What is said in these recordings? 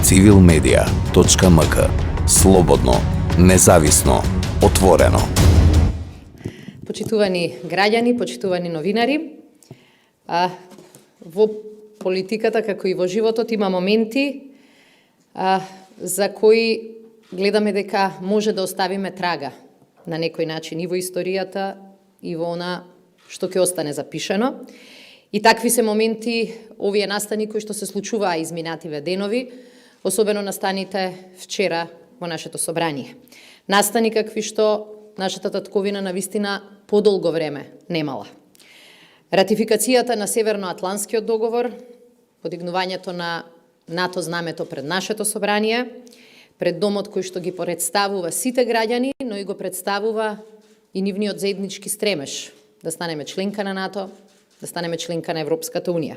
civilmedia.mk. Слободно, независно, отворено. Почитувани граѓани, почитувани новинари, во политиката, како и во животот, има моменти за кои гледаме дека може да оставиме трага на некој начин и во историјата и во она што ќе остане запишено. И такви се моменти, овие настани кои што се случуваа изминативе денови, особено настаните вчера во нашето собрание. Настани какви што нашата татковина навистина подолго време немала. Ратификацијата на Северноатланскиот договор, подигнувањето на НАТО знамето пред нашето собрание, пред домот кој што ги представува сите граѓани, но и го представува и нивниот заеднички стремеж да станеме членка на НАТО, да станеме членка на Европската Унија.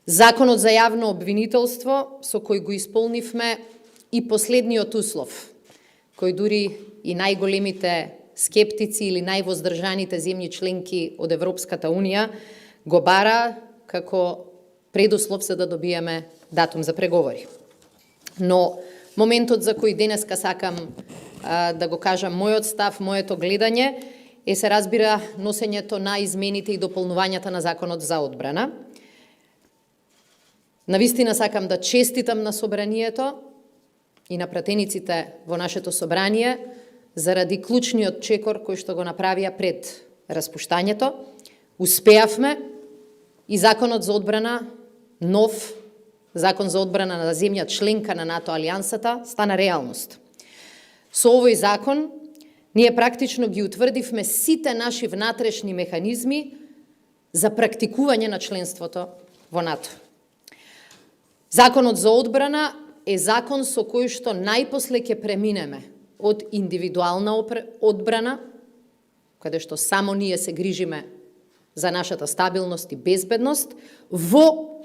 Законот за јавно обвинителство, со кој го исполнивме и последниот услов, кој дури и најголемите скептици или највоздржаните земји членки од Европската Унија го бара како предуслов за да добиеме датум за преговори. Но моментот за кој денеска сакам да го кажам мојот став, моето гледање, се разбира носењето на измените и дополнувањата на Законот за одбрана. Навистина сакам да честитам на собранието и на пратениците во нашето собрание заради клучниот чекор кој што го направија пред распуштањето. Успеавме и Законот за одбрана, нов Закон за одбрана на земја членка на НАТО алијансата, стана реалност. Со овој закон ние практично ги утврдивме сите наши внатрешни механизми за практикување на членството во НАТО. Законот за одбрана е закон со кој што најпосле ќе преминеме од индивидуална одбрана, каде што само ние се грижиме за нашата стабилност и безбедност, во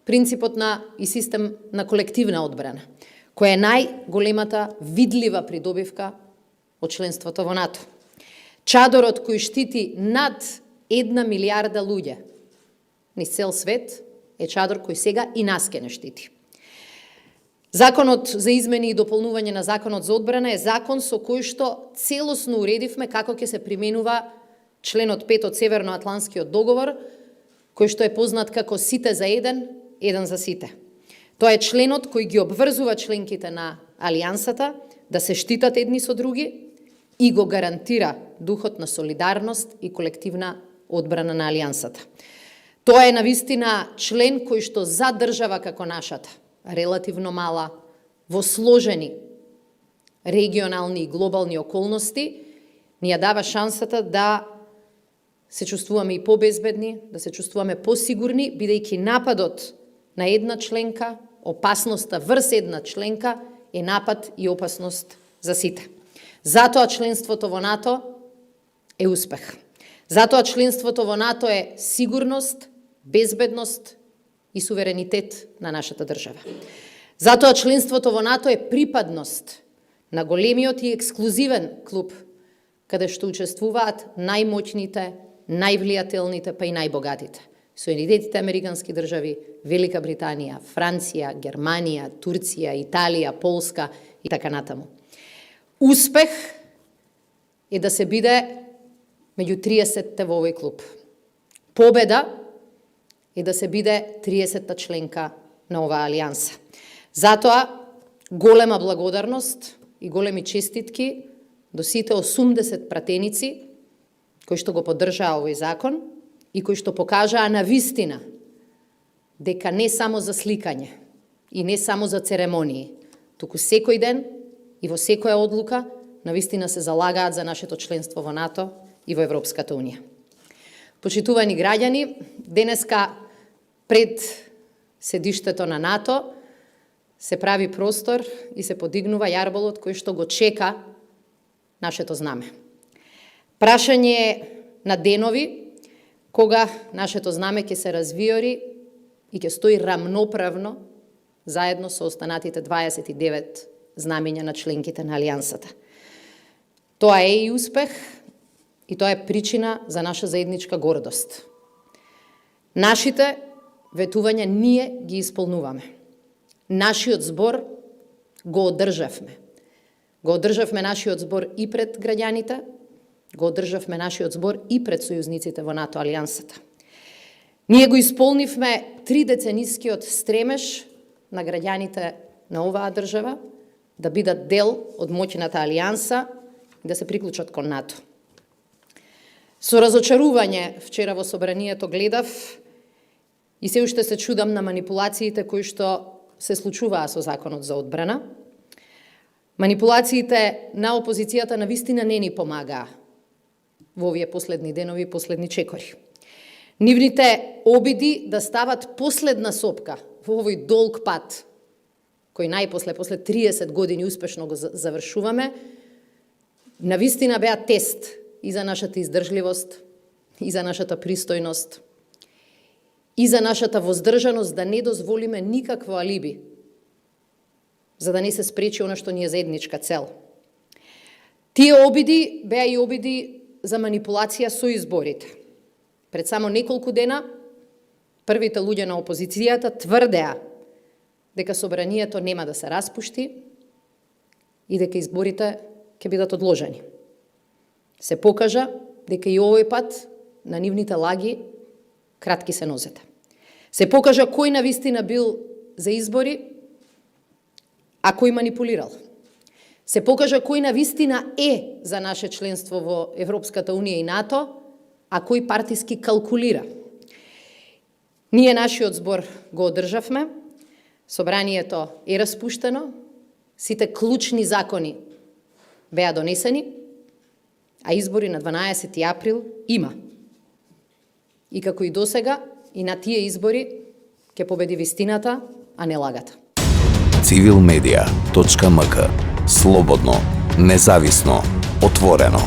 принципот на и систем на колективна одбрана, која е најголемата видлива придобивка од членството во НАТО. Чадорот кој штити над 1 милиарда луѓе низ цел свет е чадор кој сега и нас ке не штити. Законот за измени и дополнување на Законот за одбрана е закон со кој што целосно уредивме како ќе се применува членот 5 од Северноатланскиот договор, кој што е познат како сите за еден, еден за сите. Тоа е членот кој ги обврзува членките на алијансата да се штитат едни со други и го гарантира духот на солидарност и колективна одбрана на алијансата. Тоа е навистина член кој што за држава како нашата, релативно мала, во сложени регионални и глобални околности, ни ја дава шансата да се чувствуваме и побезбедни, да се чувствуваме посигурни, бидејќи нападот на една членка, опасноста врз една членка е напад и опасност за сите. Затоа членството во НАТО е успех. Затоа членството во НАТО е сигурност, безбедност и суверенитет на нашата држава. Затоа членството во НАТО е припадност на големиот и ексклузивен клуб, каде што учествуваат најмоќните, највлијателните, па и најбогатите. Соединетите американски држави, Велика Британија, Франција, Германија, Турција, Италија, Полска и така натаму. Успех е да се биде меѓу 30-те во овој клуб. Победа е да се биде 30-та членка на оваа алијанса. Затоа голема благодарност и големи честитки до сите 80 пратеници кои што го поддржаа овој закон и кои што покажаа навистина дека не само за сликање и не само за церемонии, туку секој ден и во секоја одлука навистина се залагаат за нашето членство во НАТО и во Европската Унија. Почитувани граѓани, денеска пред седиштето на НАТО се прави простор и се подигнува јарболот кој што го чека нашето знаме. Прашање на денови кога нашето знаме ќе се развиори и ќе стои рамноправно заедно со останатите 29 знамења на членките на алијансата. Тоа е и успех и тоа е причина за наша заедничка гордост. Нашите ветувања ние ги исполнуваме. Нашиот збор го одржавме. Го одржавме нашиот збор и пред граѓаните, го одржавме нашиот збор и пред сојузниците во НАТО алијансата. Ние го исполнивме 3-деценискиот стремеж на граѓаните на оваа држава да бидат дел од моќната алијанса и да се приклучат кон НАТО. Со разочарување вчера во собранието гледав и се уште се чудам на манипулациите кои што се случуваа со Законот за одбрана. Манипулациите на опозицијата на вистина не ни помагаа во овие последни денови, последни чекори. Нивните обиди да стават последна сопка во овој долг пат, кој најпосле, после 30 години успешно го завршуваме, на вистина беа тест и за нашата издржливост, и за нашата пристојност, и за нашата воздржаност да не дозволиме никакво алиби, за да не се спречи она што ни е заедничка цел. Тие обиди беа и обиди за манипулација со изборите. Пред само неколку дена, првите луѓе на опозицијата тврдеа дека собранието нема да се распушти и дека изборите ќе бидат одложени. Се покажа дека и овој пат на нивните лаги кратки се нозете. Се покажа кој навистина бил за избори, а кој манипулирал. Се покажа кој навистина е за наше членство во Европската Унија и НАТО, а кој партиски калкулира. Ние нашиот збор го одржавме, собранието е распуштено, сите клучни закони беа донесени, а избори на 12 април има. И како и досега, и на тие избори ќе победи вистината, а не лагата. Civilmedia.mk. Слободно, независно, отворено.